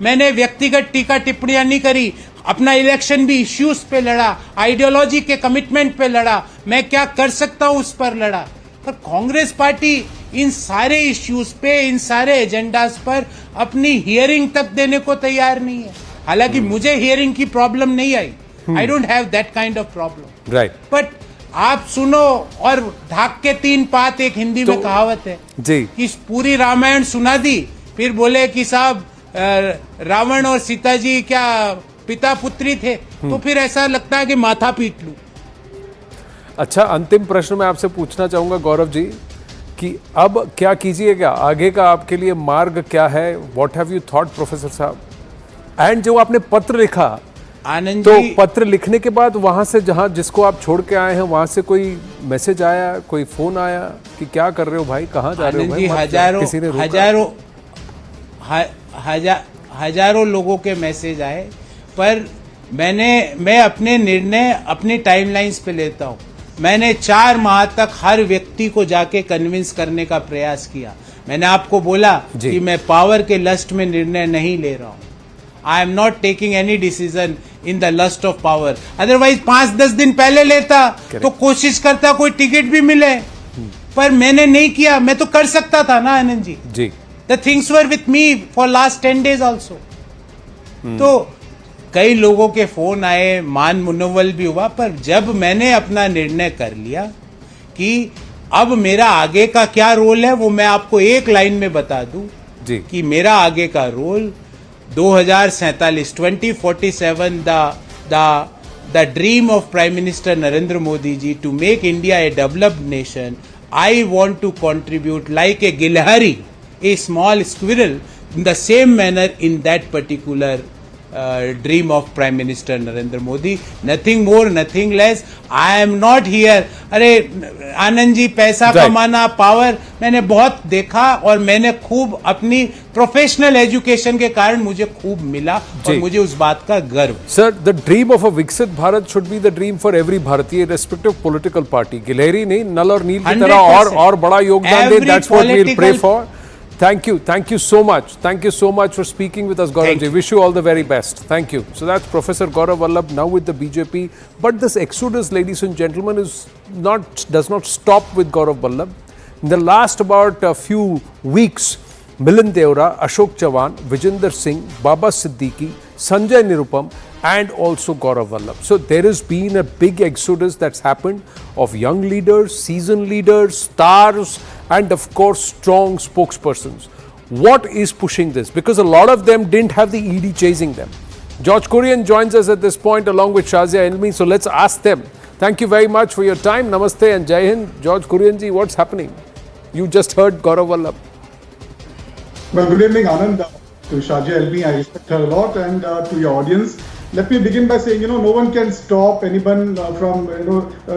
मैंने व्यक्तिगत टीका टिप्पणियां नहीं करी, अपना इलेक्शन भी इश्यूज पे लड़ा, आइडियोलॉजी के कमिटमेंट पे लड़ा, मैं क्या कर सकता हूं उस पर लड़ा। पर कांग्रेस पार्टी इन सारे इश्यूज पे, इन सारे एजेंडाज पर अपनी हियरिंग तक देने को तैयार नहीं है। हालांकि मुझे हियरिंग की प्रॉब्लम नहीं आई, I don't have that kind of problem, right, but आप सुनो और ढाक के 3 पात, एक हिंदी में कहावत है जी कि पूरी रामायण सुना दी, फिर बोले कि साहब रावण और सीता जी क्या पिता पुत्री थे, तो फिर ऐसा लगता है कि माथा पीट लूं। अच्छा, अंतिम प्रश्न मैं आपसे पूछना चाहूंगा गौरव जी कि अब क्या कीजिएगा, आगे का आपके लिए मार्ग क्या है? What have you thought professor साहब? एंड जो आपने पत्र लिखा, आनंद तो जी, पत्र लिखने के बाद वहां से जहां जिसको आप छोड़ के आए हैं वहां से कोई मैसेज आया, कोई फोन आया कि क्या कर रहे हो भाई, कहाँ जा रहे हो आनंद जी, भाई? किसी ने रोका? हजारों लोगों के मैसेज आए, पर मैं अपने निर्णय अपनी टाइमलाइंस पे लेता हूँ। मैंने 4 माह तक हर व्यक्ति को जाके कन्विंस करने का प्रयास किया। मैंने आपको बोला कि मैं पावर के लस्ट में निर्णय नहीं ले रहा हूँ। I am not taking any decision in the lust of power. Otherwise 5-10 दिन पहले लेता तो कोशिश करता कोई टिकट भी मिले, पर मैंने नहीं किया। मैं तो कर सकता था ना Anand ji. The things were with me for last 10 days also. तो कई लोगों के फोन आए, मान मुनव्वल भी हुआ, पर जब मैंने अपना निर्णय कर लिया कि अब मेरा आगे का क्या रोल है, वो मैं आपको एक लाइन में बता दूं कि मेरा आगे का role 2047 2047 the dream of Prime Minister Narendra Modi ji to make India a developed nation. I want to contribute like a Gilhari, a small squirrel, in the same manner in that particular dream of Prime Minister Narendra Modi. Nothing more, nothing less. I am not here. अरे आनंद जी, पैसा कमाना, power मैंने बहुत देखा और मैंने खूब अपनी प्रोफेशनल एजुकेशन के कारण मुझे खूब मिला और मुझे उस बात का गर्व। Sir, the dream of a विकसित Bharat should be the dream for every Bharatiya respective political party. गिलहरी नहीं, नल और नील की तरह और बड़ा योगदान दे। That's what we will pray for. Thank you so much. Thank you so much for speaking with us, Gaurav ji. Wish you all the very best. Thank you. So that's Professor Gourav Vallabh, now with the BJP. But this exodus, ladies and gentlemen, does not stop with Gourav Vallabh. In the last about a few weeks, Milind Deora, Ashok Chavan, Vijender Singh, Baba Siddiqui, Sanjay Nirupam, and also Gourav Vallabh. So there has been a big exodus that's happened of young leaders, seasoned leaders, stars, and of course strong spokespersons. What is pushing this? Because a lot of them didn't have the ED chasing them. George Kurian joins us at this point along with Shazia Elmi. So let's ask them. Thank you very much for your time. Namaste and Jai Hind. George Kurian ji, what's happening? You just heard Gourav Vallabh. Well, good evening, Anand. To Shazia Elmi, I respect her a lot, and to your audience. Let me begin by saying, no one can stop anyone from,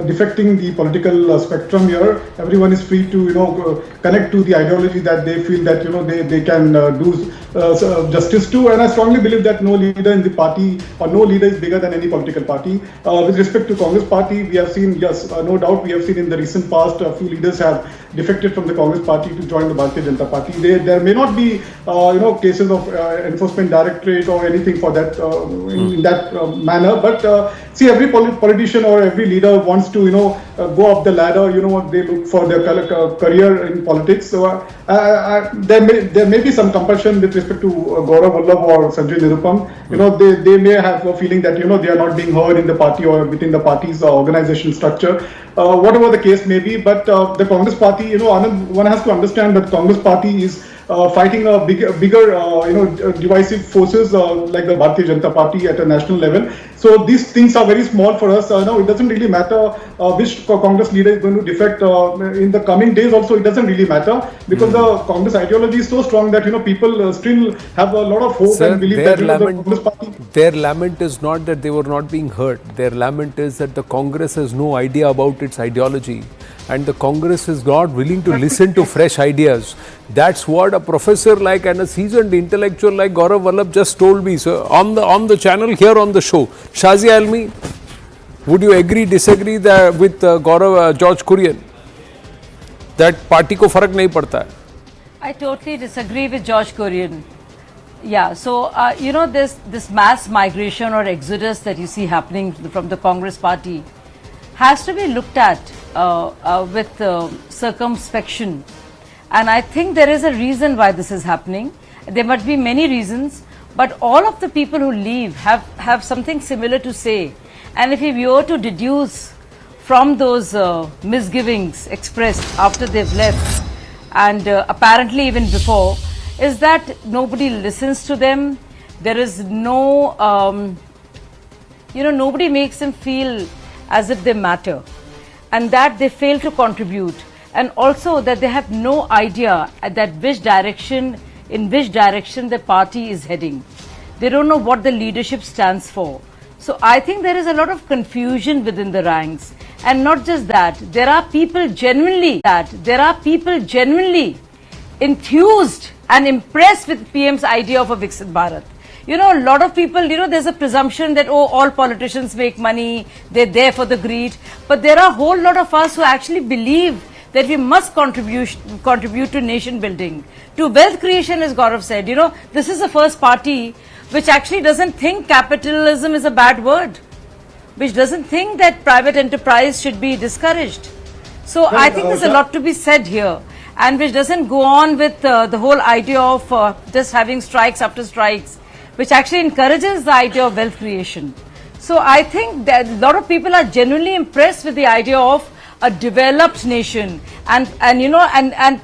defecting the political spectrum here. Everyone is free to, connect to the ideology that they feel that, they can do justice to. And I strongly believe that no leader in the party or no leader is bigger than any political party. With respect to Congress party, we have seen, yes, no doubt, we have seen in the recent past, a few leaders have defected from the Congress party to join the Bharatiya Janata Party. There may not be, cases of enforcement directorate or anything for that, in that manner, but see, every politician or every leader wants to, go up the ladder. They look for their career in politics. So there may be some compulsion with respect to Gourav Vallabh or Sanjay Nirupam. They may have a feeling that they are not being heard in the party or within the party's organization structure. Whatever the case may be, but the Congress party, one has to understand that Congress party is fighting a bigger, divisive forces like the Bharatiya Janata Party at a national level. So these things are very small for us. It doesn't really matter which Congress leader is going to defect in the coming days. Also, it doesn't really matter because the Congress ideology is so strong that people still have a lot of hope. Sir, and believe that the Congress party. Their lament is not that they were not being heard. Their lament is that the Congress has no idea about its ideology. And the Congress is not willing to listen to fresh ideas. That's what a professor like and a seasoned intellectual like Gourav Vallabh just told me. So on the channel here on the show, Shazia Elmi, would you agree, disagree that with George Kurian that party ko farak nahi padta hai? I totally disagree with George Kurian. Yeah, so this mass migration or exodus that you see happening from the Congress party has to be looked at with circumspection, and I think there is a reason why this is happening. There must be many reasons, but all of the people who leave have something similar to say. And if we were to deduce from those misgivings expressed after they've left, and apparently even before, is that nobody listens to them. There is no, nobody makes them feel as if they matter, and that they fail to contribute, and also that they have no idea that in which direction the party is heading. They don't know what the leadership stands for. So I think there is a lot of confusion within the ranks, and not just that, there are people genuinely enthused and impressed with PM's idea of a Viksit Bharat. A lot of people, there's a presumption that, all politicians make money, they're there for the greed. But there are a whole lot of us who actually believe that we must contribute to nation building, to wealth creation, as Gaurav said. This is the first party which actually doesn't think capitalism is a bad word, which doesn't think that private enterprise should be discouraged. So I think there's a lot to be said here, and which doesn't go on with the whole idea of just having strikes after strikes, which actually encourages the idea of wealth creation. So I think that a lot of people are genuinely impressed with the idea of a developed nation, and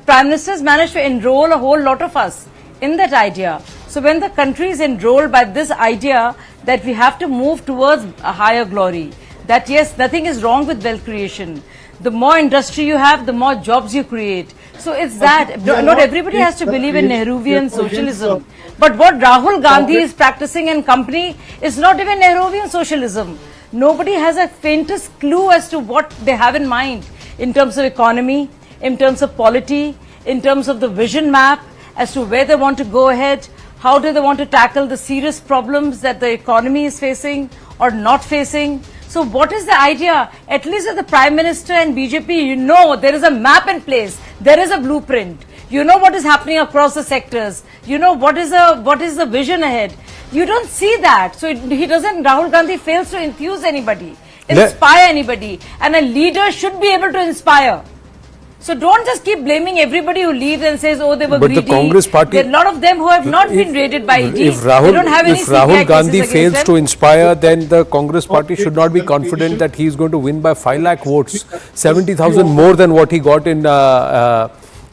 Prime Minister's managed to enroll a whole lot of us in that idea. So when the country is enrolled by this idea that we have to move towards a higher glory, that yes, nothing is wrong with wealth creation. The more industry you have, the more jobs you create. So it's that. Not everybody has to believe in Nehruvian socialism. But what Rahul Gandhi is practicing in company is not even Nehruvian socialism. Nobody has a faintest clue as to what they have in mind in terms of economy, in terms of polity, in terms of the vision map, as to where they want to go ahead, how do they want to tackle the serious problems that the economy is facing or not facing. So what is the idea? At least as the Prime Minister and BJP, there is a map in place. There is a blueprint. You know what is happening across the sectors. You know what is the vision ahead. You don't see that. So Rahul Gandhi fails to enthuse anybody, inspire anybody. And a leader should be able to inspire. So don't just keep blaming everybody who leaves and says, they were greedy. But the Congress party, there are a lot of them who have not been raided by ED. If Rahul Gandhi fails to inspire, then the Congress party should not be confident that he is going to win by 5 lakh votes, 70,000 more than what he got in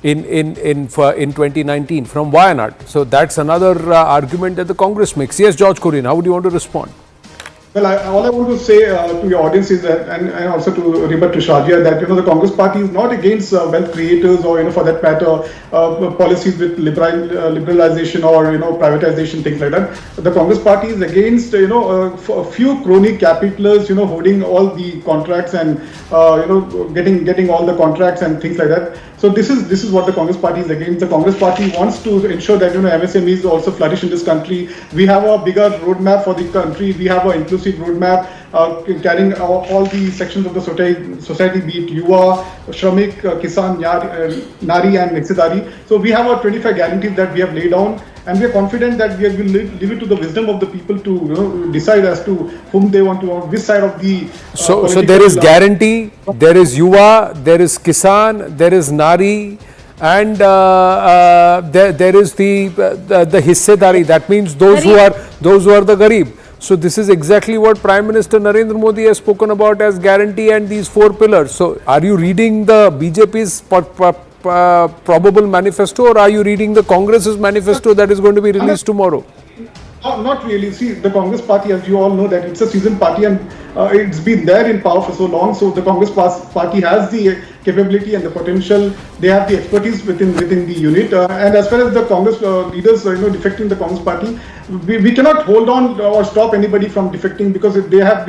2019 from Wayanad. So that's another argument that the Congress makes. Yes, George Kurian, how would you want to respond? Well, all I want to say to your audience is that, and also to rebut to Shahjia, that the Congress party is not against wealth creators or for that matter policies with liberalization or privatization, things like that. The Congress party is against a few crony capitalists holding all the contracts and getting all the contracts and things like that. So this is what the Congress party is against. The Congress party wants to ensure that MSMEs also flourish in this country. We have a bigger roadmap for the country. We have an inclusive roadmap carrying all the sections of the society, be it Yuva, Shramik, Kisan, Nari and Nexidari. So we have a 25 guarantees that we have laid down, and we are confident that we will leave it to the wisdom of the people to decide as to whom they want to, on which side of the so there is guarantee, there is Yuva, there is Kisan, there is Nari, and there is the Hissedari. That means those who are the Garib. So this is exactly what Prime Minister Narendra Modi has spoken about as guarantee and these 4 pillars. So are you reading the BJP's probable manifesto, or are you reading the Congress's manifesto that is going to be released tomorrow? Not really. See, the Congress party, as you all know, that it's a seasoned party and it's been there in power for so long. So the Congress party has the capability and the potential. They have the expertise within the unit. And as far as the Congress leaders, defecting the Congress party, we cannot hold on or stop anybody from defecting, because they have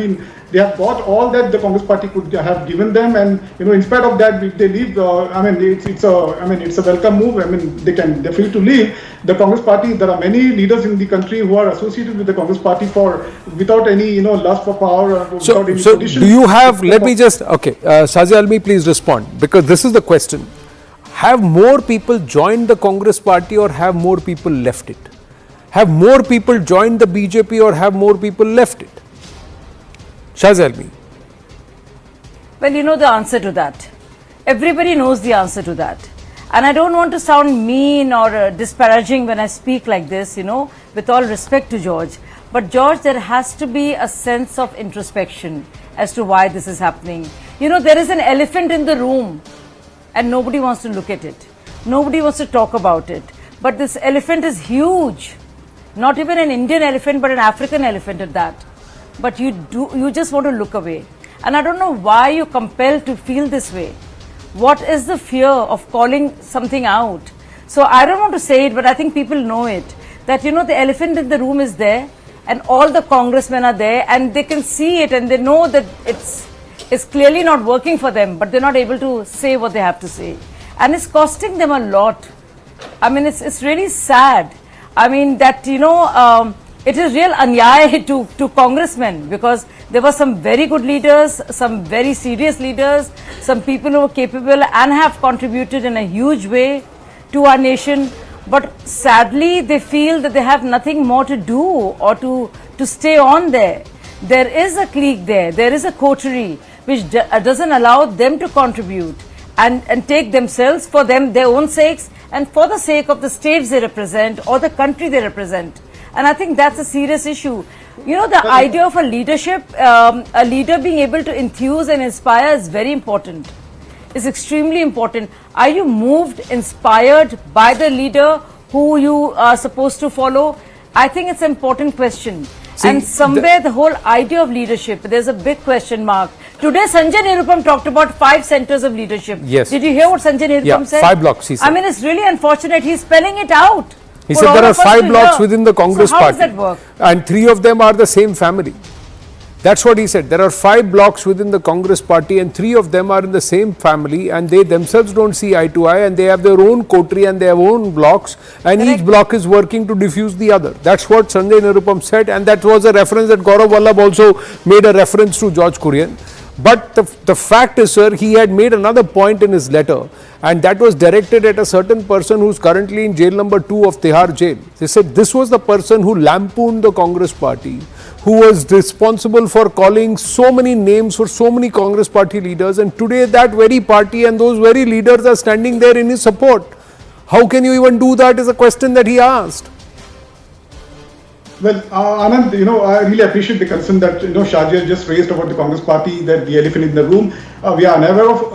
got all that the Congress party could have given them, and in spite of that, if they leave, it's a welcome move. They can definitely leave the Congress party. There are many leaders in the country who are associated with the Congress party without any lust for power. So do you have? Let me just Shahjia Almi, please respond, because this is the question. Have more people joined the Congress party, or have more people left it? Have more people joined the BJP, or have more people left it? Shahjia Almi. Well, the answer to that. Everybody knows the answer to that. And I don't want to sound mean or disparaging when I speak like this, with all respect to George. But George, there has to be a sense of introspection as to why this is happening. there is an elephant in the room and nobody wants to look at it. Nobody wants to talk about it. But this elephant is huge. Not even an Indian elephant, but an African elephant at that. But you just want to look away. And I don't know why you're compelled to feel this way. What is the fear of calling something out? So I don't want to say it, but I think people know it. That, the elephant in the room is there and all the congressmen are there and they can see it and they know that it's clearly not working for them, but they're not able to say what they have to say. And it's costing them a lot. I mean, it's really sad. I mean, that, it is real anyay to congressmen, because there were some very good leaders, some very serious leaders, some people who were capable and have contributed in a huge way to our nation. But sadly, they feel that they have nothing more to do or to stay on there. There is a clique there, there is a coterie which doesn't allow them to contribute and take themselves for their own sakes and for the sake of the states they represent or the country they represent. And I think that's a serious issue. The idea of a leadership, a leader being able to enthuse and inspire is very important. Is extremely important. Are you moved, inspired by the leader who you are supposed to follow? I think it's an important question. And somewhere the whole idea of leadership, there's a big question mark. Today Sanjay Nirupam talked about 5 centers of leadership. Yes. Did you hear what Sanjay Nirupam said? 5 blocks, he said. I mean, it's really unfortunate. He's spelling it out. He said there are 5 blocks within the Congress party. party. How does that work? And 3 of them are the same family. That's what he said. There are 5 blocks within the Congress party and 3 of them are in the same family and they themselves don't see eye to eye and they have their own coterie and their own blocks and each block is working to diffuse the other. That's what Sanjay Nirupam said, and that was a reference that Gourav Vallabh also made a reference to George Kurian. But the fact is, sir, he had made another point in his letter, and that was directed at a certain person who's currently in jail number 2 of Tihar jail. They said this was the person who lampooned the Congress party, who was responsible for calling so many names for so many Congress party leaders, and today that very party and those very leaders are standing there in his support. How can you even do that is a question that he asked. Well, Anand, I really appreciate the concern that, Shahji has just raised about the Congress party, that the elephant in the room. We are unaware of,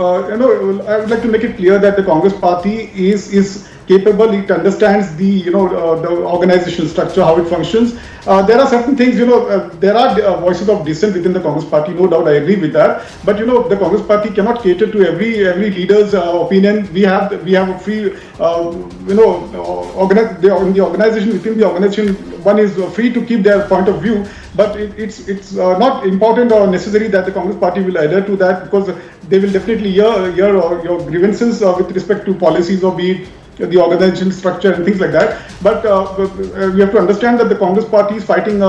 I would like to make it clear that the Congress party is capable, it understands the organizational structure, how it functions. There are certain things, there are voices of dissent within the Congress party, no doubt, I agree with that. But the Congress party cannot cater to every leader's opinion. We have a free, the organization, within the organization, one is free to keep their point of view. But it's not important or necessary that the Congress party will adhere to that, because they will definitely hear your grievances with respect to policies or be it the organizational structure and things like that. But we have to understand that the Congress party is fighting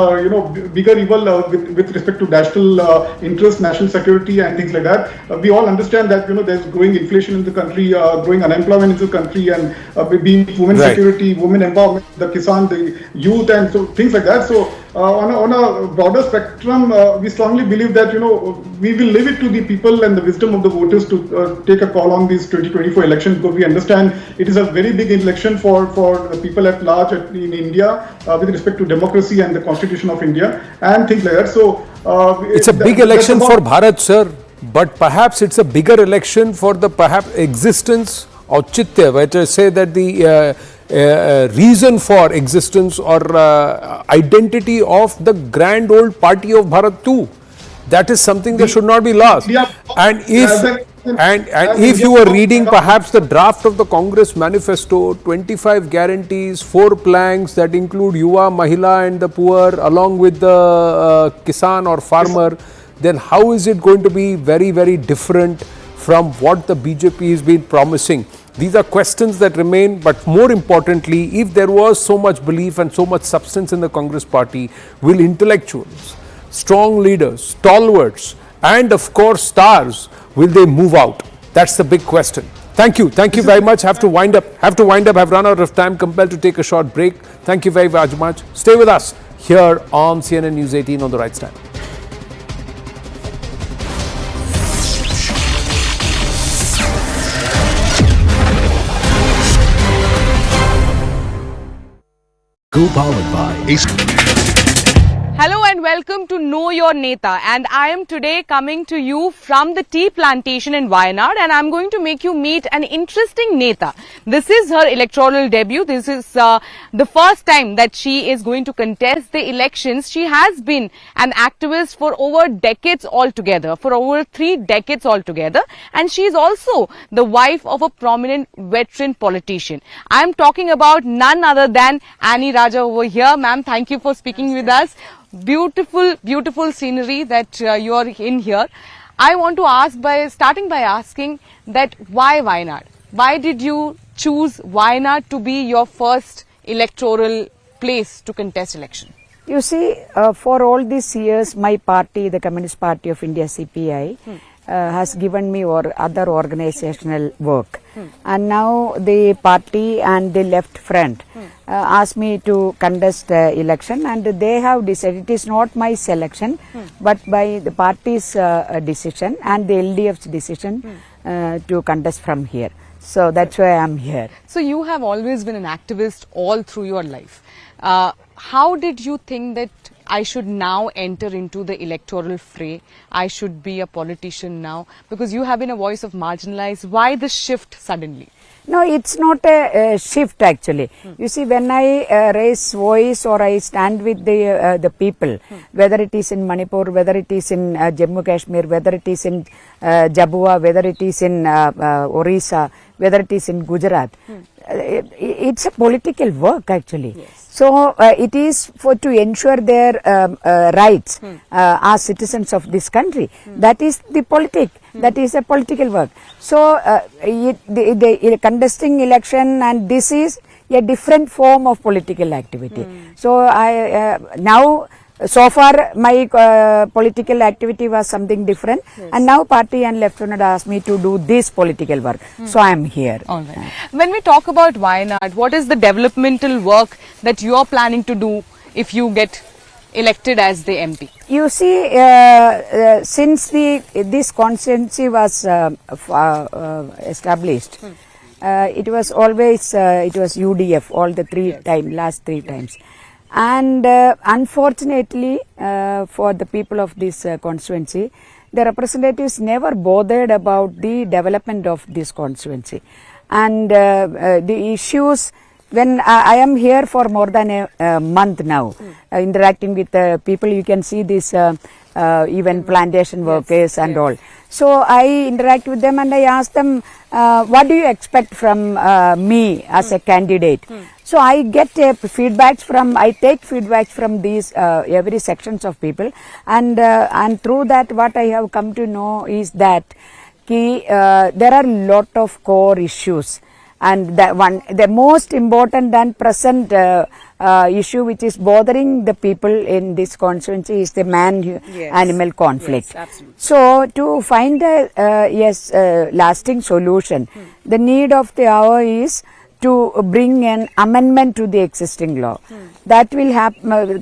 bigger evil with respect to national interest, national security and things like that. We all understand that there's growing inflation in the country, growing unemployment in the country, and being women security, women empowerment, the Kisan, the youth, and so things like that. So on a broader spectrum, we strongly believe that we will leave it to the people and the wisdom of the voters to take a call on these 2024 elections, because we understand it is a very big election for the people at large in India with respect to democracy and the Constitution of India and things like that. So it's a big election for Bharat, sir, but perhaps it's a bigger election for the existence or Chitya, which I say that the reason for existence or identity of the grand old party of Bharat too. That is something that should not be lost. And if you were reading perhaps the draft of the Congress manifesto, 25 guarantees, 4 planks that include Yuva, Mahila and the poor along with the Kisan or farmer, then how is it going to be very, very different from what the BJP has been promising? These are questions that remain, but more importantly, if there was so much belief and so much substance in the Congress party, will intellectuals, strong leaders, stalwarts, and of course stars, will they move out? That's the big question. Thank you very much. Have to wind up. Have run out of time, compelled to take a short break. Thank you very much. Stay with us here on CNN News 18 on the right stand. Co-powered by Hello and and welcome to Know Your Neta, and I am today coming to you from the tea plantation in Wayanad, and I am going to make you meet an interesting Neta. This is her electoral debut. This is the first time that she is going to contest the elections. She has been an activist for over decades altogether, for over 3 decades altogether, and she is also the wife of a prominent veteran politician. I am talking about none other than Annie Raja over here. Ma'am, thank you for speaking with us. Beautiful, beautiful scenery that you are in here. I want to ask starting by asking that why Wayanad? Why did you choose Wayanad to be your first electoral place to contest election? You see, for all these years, my party, the Communist Party of India, CPI, has given me other organizational work. And now the party and the left front asked me to contest the election, and they have decided, it is not my selection, but by the party's decision and the LDF's decision to contest from here. So that's why I am here. So you have always been an activist all through your life. How did you think that I should now enter into the electoral fray? I should be a politician now, because you have been a voice of marginalized. Why this shift suddenly? No, it's not a shift actually. You see, when I raise voice or I stand with the people, whether it is in Manipur, whether it is in Jammu Kashmir, whether it is in Jabua, whether it is in Orissa, whether it is in Gujarat, it's a political work actually. Yes. So it is to ensure their rights as citizens of this country. That is the politic. That is a political work. So the contesting election, and this is a different form of political activity. So I now. So far, my political activity was something different, and now party and left front asked me to do this political work. So I am here. All right. When we talk about Wayanad, what is the developmental work that you are planning to do if you get elected as the MP? You see, since this constituency was established, it was always it was UDF all the last three times. And unfortunately for the people of this constituency, the representatives never bothered about the development of this constituency. And the issues, when I am here for more than a month now, interacting with people, you can see this even plantation workers and all. So I interact with them and I ask them, what do you expect from me as a candidate? So I get I take feedbacks from these every sections of people, and through that what I have come to know is that there are a lot of core issues, and the most important and present issue which is bothering the people in this constituency is the man-animal conflict. Yes, so to find a lasting solution, the need of the hour is to bring an amendment to the existing law. That will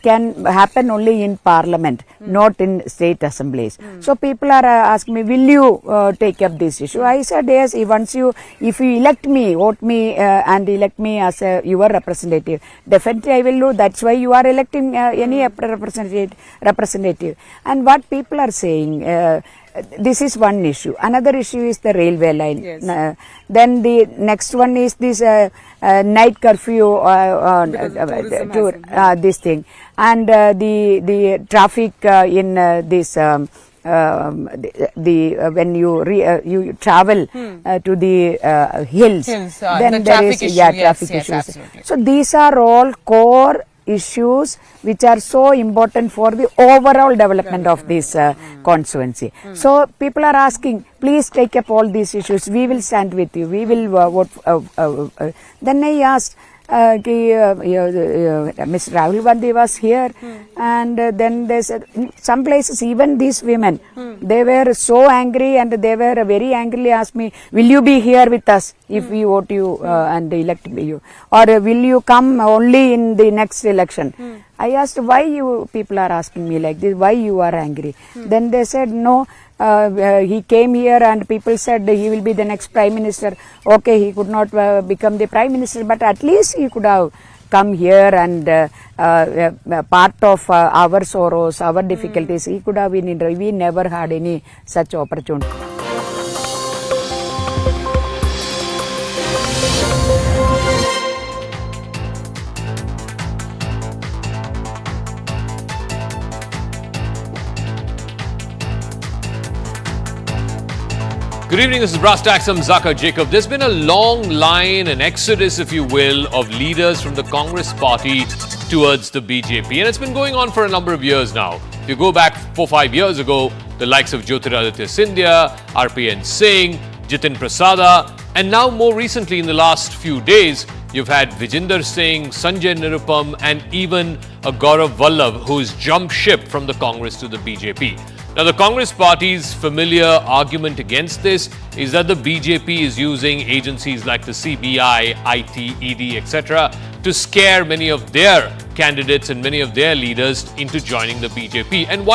can happen only in Parliament, not in state assemblies. So people are asking me, will you take up this issue? I said yes. If you elect me, vote me and elect me as your representative, definitely I will do. That's why you are electing any representative. And what people are saying, this is one issue. Another issue is the railway line. Yes. Then the next one is this night curfew this thing, and the traffic in this when you travel to the hills, then the there is traffic issues. Absolutely. So these are all core issues which are so important for the overall development of this constituency. So people are asking, please take up all these issues. We will stand with you. We will vote. Then I asked, Mr. Rahul Gandhi was here, and then there's some places, even these women, they were so angry, and they were very angrily asked me, will you be here with us if we vote you and elect you, or will you come only in the next election? I asked, why you people are asking me like this, why you are angry? Then they said, no, he came here and people said he will be the next prime minister. Okay, he could not become the prime minister, but at least he could have come here and part of our sorrows, our difficulties. He could have been in. We never had any such opportunity. Good evening, this is Brass Tacks. I'm Zaka Jacob. There's been a long line, an exodus, if you will, of leaders from the Congress party towards the BJP. And it's been going on for a number of years now. If you go back 4-5 years ago, the likes of Jyotiraditya Scindia, RPN Singh, Jitin Prasada, and now more recently in the last few days, you've had Vijinder Singh, Sanjay Nirupam, and even a Gourav Vallabh who's jumped ship from the Congress to the BJP. Now, the Congress party's familiar argument against this is that the BJP is using agencies like the CBI, IT, ED, etc. to scare many of their candidates and many of their leaders into joining the BJP. And why